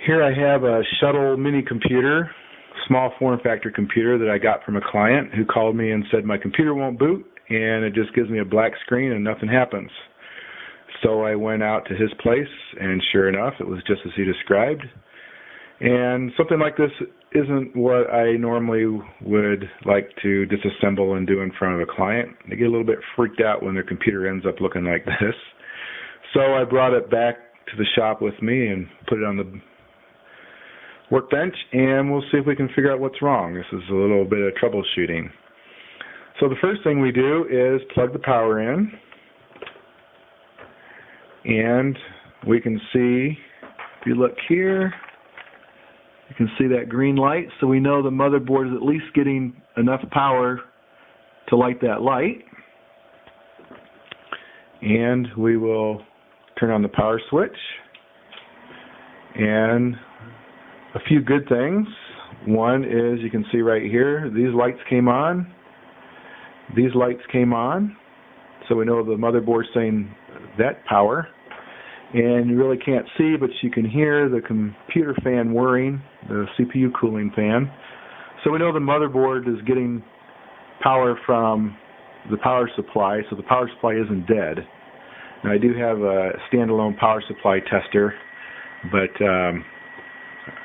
Here I have a shuttle mini computer, small form factor computer that I got from a client who called me and said my computer won't boot and it just gives me a black screen and nothing happens. So I went out to his place and sure enough it was just as he described. And something like this isn't what I normally would like to disassemble and do in front of a client. They get a little bit freaked out when their computer ends up looking like this. So I brought it back to the shop with me and put it on the workbench, and we'll see if we can figure out what's wrong. This is a little bit of troubleshooting. So the first thing we do is plug the power in, and we can see, if you look here, you can see that green light, so we know the motherboard is at least getting enough power to light that light. And we will turn on the power switch, and a few good things. One is you can see right here, these lights came on. These lights came on. So we know the motherboard's saying that power. And you really can't see, but you can hear the computer fan whirring, the CPU cooling fan. So we know the motherboard is getting power from the power supply, so the power supply isn't dead. Now I do have a standalone power supply tester, but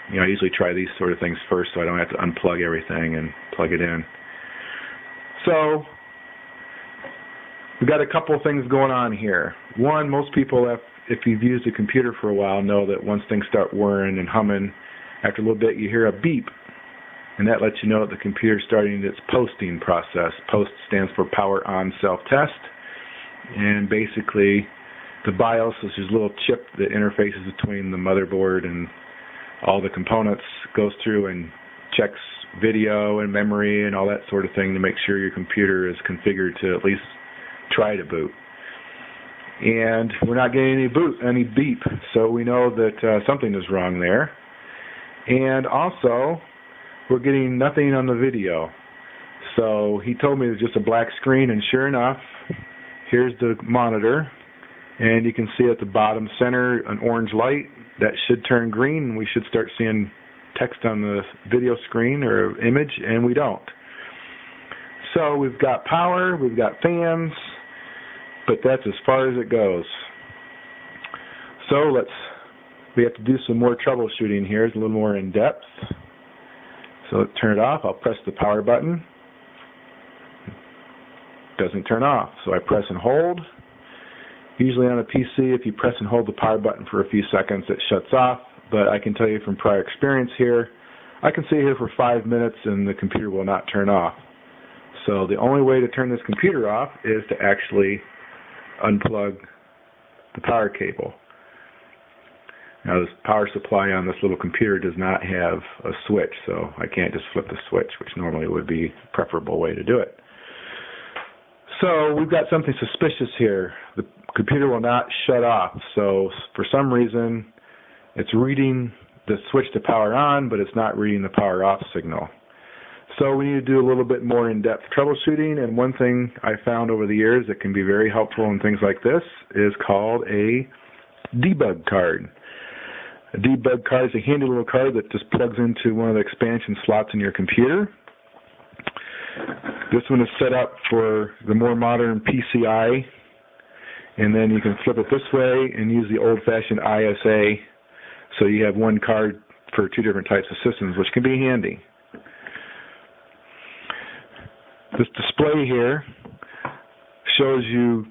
I usually try these sort of things first so I don't have to unplug everything and plug it in. So we've got a couple of things going on here. One, most people, if you've used a computer for a while, know that once things start whirring and humming, after a little bit you hear a beep, and that lets you know that the computer's starting its posting process. Post stands for power on self-test, and basically the BIOS is this little chip that interfaces between the motherboard and all the components, goes through and checks video and memory and all that sort of thing to make sure your computer is configured to at least try to boot. And we're not getting any beep, so we know that something is wrong there. And also, we're getting nothing on the video. So he told me it was just a black screen, and sure enough, here's the monitor, and you can see at the bottom center an orange light. That should turn green, and we should start seeing text on the video screen or image, and we don't. So we've got power, we've got fans, but that's as far as it goes. So we have to do some more troubleshooting here. It's a little more in depth. So let's turn it off. I'll press the power button. Doesn't turn off, so I press and hold. Usually on a PC, if you press and hold the power button for a few seconds, it shuts off. But I can tell you from prior experience here, I can sit here for 5 minutes and the computer will not turn off. So the only way to turn this computer off is to actually unplug the power cable. Now this power supply on this little computer does not have a switch, so I can't just flip the switch, which normally would be a preferable way to do it. So we've got something suspicious here. The computer will not shut off. So for some reason, it's reading the switch to power on, but it's not reading the power off signal. So we need to do a little bit more in-depth troubleshooting. And one thing I found over the years that can be very helpful in things like this is called a debug card. A debug card is a handy little card that just plugs into one of the expansion slots in your computer. This one is set up for the more modern PCI, and then you can flip it this way and use the old-fashioned ISA, so you have one card for two different types of systems, which can be handy. This display here shows you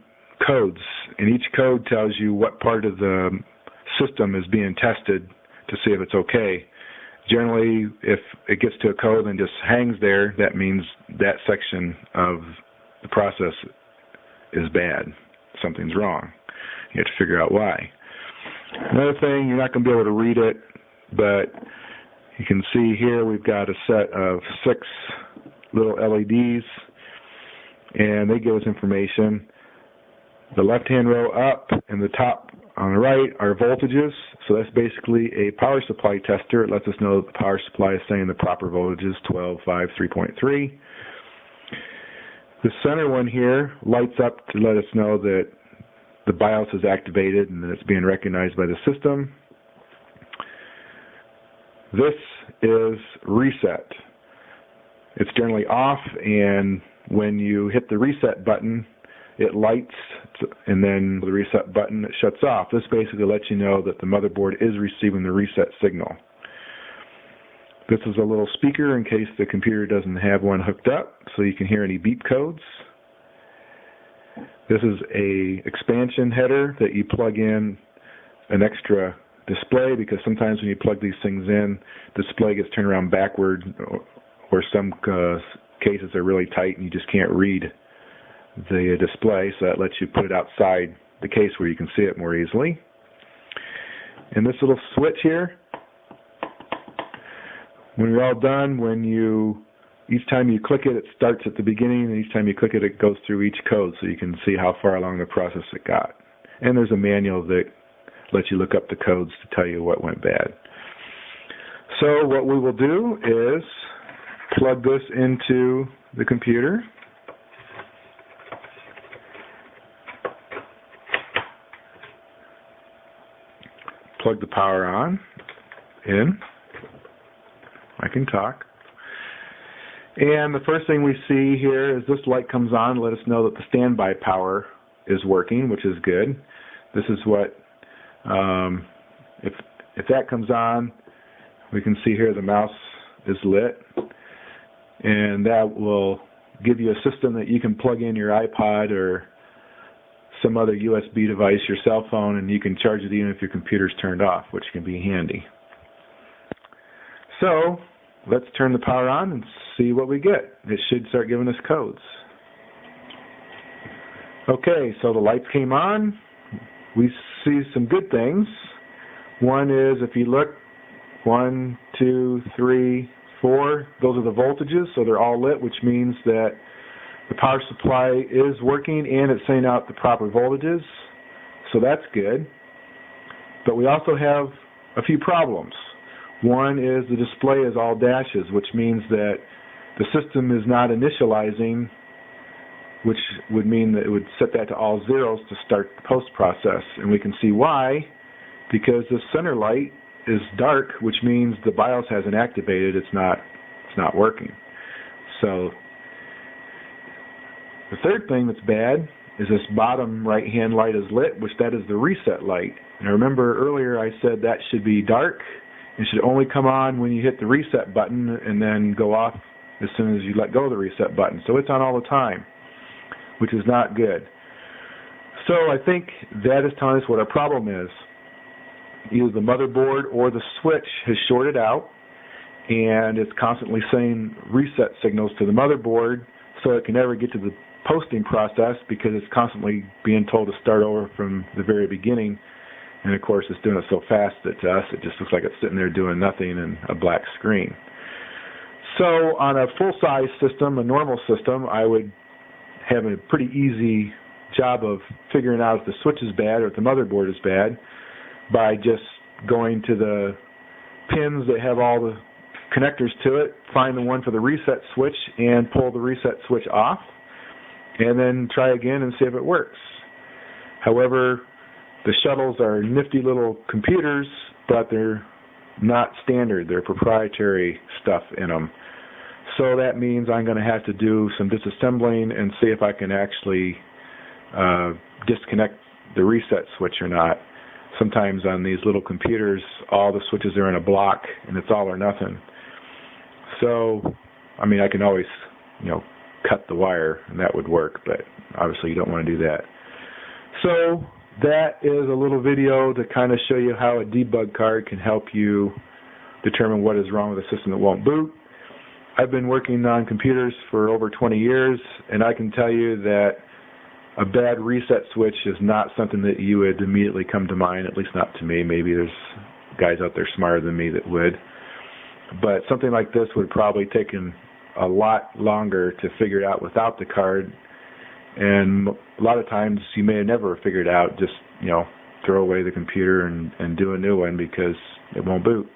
codes, and each code tells you what part of the system is being tested to see if it's okay. Generally, if it gets to a code and just hangs there, that means that section of the process is bad. Something's wrong. You have to figure out why. Another thing, you're not going to be able to read it, but you can see here we've got a set of 6 little LEDs, and they give us information. The left-hand row up and the top on the right are voltages, so that's basically a power supply tester. It lets us know that the power supply is saying the proper voltages, 12, 5, 3.3. The center one here lights up to let us know that the BIOS is activated and that it's being recognized by the system. This is reset. It's generally off, and when you hit the reset button, it lights, and then the reset button, it shuts off. This basically lets you know that the motherboard is receiving the reset signal. This is a little speaker in case the computer doesn't have one hooked up, so you can hear any beep codes. This is a expansion header that you plug in an extra display, because sometimes when you plug these things in, the display gets turned around backward, or some cases are really tight and you just can't read the display, so that lets you put it outside the case where you can see it more easily. And this little switch here, when you're all done, each time you click it, it starts at the beginning, and each time you click it, it goes through each code, so you can see how far along the process it got. And there's a manual that lets you look up the codes to tell you what went bad. So what we will do is plug this into the computer. Plug the power on, in. I can talk. And the first thing we see here is this light comes on to let us know that the standby power is working, which is good. This is what, if that comes on, we can see here the mouse is lit. And that will give you a system that you can plug in your iPod or some other USB device, your cell phone, and you can charge it even if your computer's turned off, which can be handy. So let's turn the power on and see what we get. It should start giving us codes. Okay, so the lights came on. We see some good things. One is, if you look, 1, 2, 3, 4, those are the voltages, so they're all lit, which means that the power supply is working and it's sending out the proper voltages, so that's good. But we also have a few problems. One is the display is all dashes, which means that the system is not initializing, which would mean that it would set that to all zeros to start the post process. And we can see why, because the center light is dark, which means the BIOS hasn't activated, it's not working. So the third thing that's bad is this bottom right hand light is lit, which that is the reset light. And remember earlier I said that should be dark. It should only come on when you hit the reset button and then go off as soon as you let go of the reset button. So it's on all the time, which is not good. So I think that is telling us what our problem is. Either the motherboard or the switch has shorted out, and it's constantly sending reset signals to the motherboard, so it can never get to the posting process because it's constantly being told to start over from the very beginning. And of course it's doing it so fast that to us it just looks like it's sitting there doing nothing in a black screen. So on a full-size system, a normal system, I would have a pretty easy job of figuring out if the switch is bad or if the motherboard is bad by just going to the pins that have all the connectors to it, find the one for the reset switch and pull the reset switch off, and then try again and see if it works. However, the shuttles are nifty little computers, but they're not standard. They're proprietary stuff in them. So that means I'm going to have to do some disassembling and see if I can actually disconnect the reset switch or not. Sometimes on these little computers, all the switches are in a block, and it's all or nothing. So, I mean, I can always, cut the wire, and that would work, but obviously you don't want to do that. So that is a little video to kind of show you how a debug card can help you determine what is wrong with a system that won't boot. I've been working on computers for over 20 years, and I can tell you that a bad reset switch is not something that you would immediately come to mind, at least not to me. Maybe there's guys out there smarter than me that would. But something like this would probably take a lot longer to figure it out without the card. And a lot of times you may have never figured it out, just, throw away the computer and do a new one because it won't boot.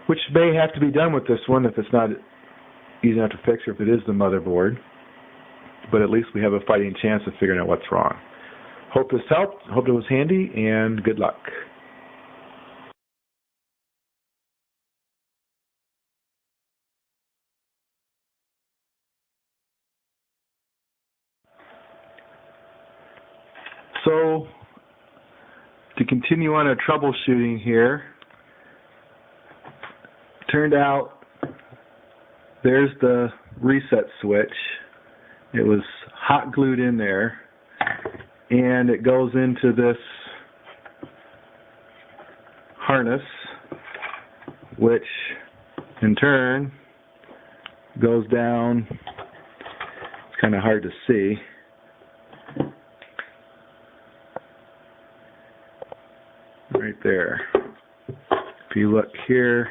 Which may have to be done with this one if it's not easy enough to fix or if it is the motherboard. But at least we have a fighting chance of figuring out what's wrong. Hope this helped. Hope it was handy, and good luck. So, to continue on our troubleshooting here, turned out there's the reset switch. It was hot glued in there, and it goes into this harness, which in turn goes down. It's kind of hard to see. Right there. If you look here,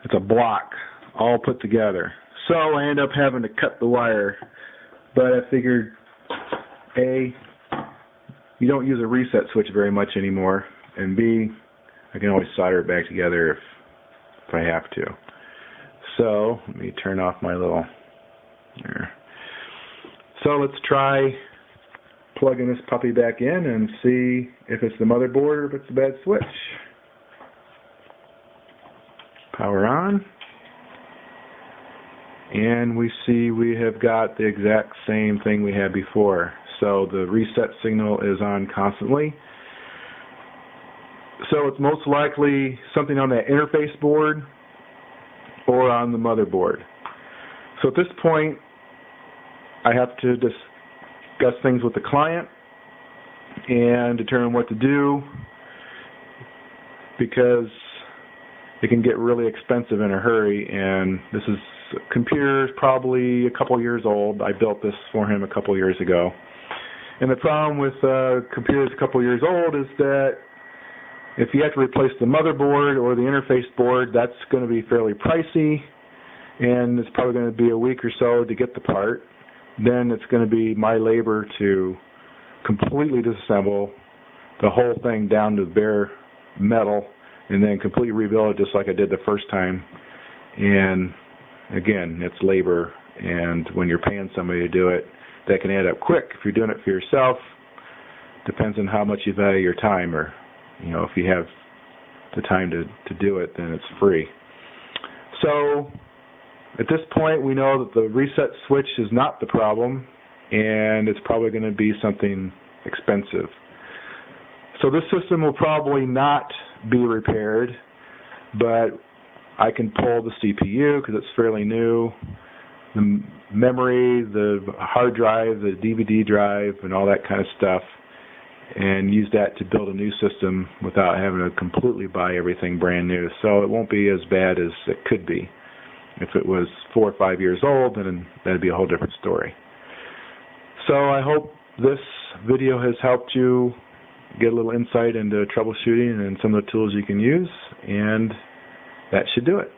it's a block all put together. So I end up having to cut the wire, but I figured A, you don't use a reset switch very much anymore, and B, I can always solder it back together if I have to. So let me turn off my little there. So let's try plugging this puppy back in and see if it's the motherboard or if it's a bad switch. Power on, and we see we have got the exact same thing we had before. So the reset signal is on constantly. So it's most likely something on that interface board or on the motherboard. So at this point, I have to discuss things with the client and determine what to do, because it can get really expensive in a hurry, and this computer is probably a couple years old. I built this for him a couple years ago. And the problem with computers a couple years old is that if you have to replace the motherboard or the interface board, that's going to be fairly pricey, and it's probably going to be a week or so to get the part. Then it's going to be my labor to completely disassemble the whole thing down to bare metal and then completely rebuild it just like I did the first time. And again, it's labor, and when you're paying somebody to do it, that can add up quick. If you're doing it for yourself, depends on how much you value your time, or if you have the time to do it, then it's free. So at this point, we know that the reset switch is not the problem, and it's probably going to be something expensive. So this system will probably not be repaired, but I can pull the CPU because it's fairly new, the memory, the hard drive, the DVD drive, and all that kind of stuff, and use that to build a new system without having to completely buy everything brand new. So it won't be as bad as it could be. If it was 4 or 5 years old, then that'd be a whole different story. So I hope this video has helped you get a little insight into troubleshooting and some of the tools you can use, and that should do it.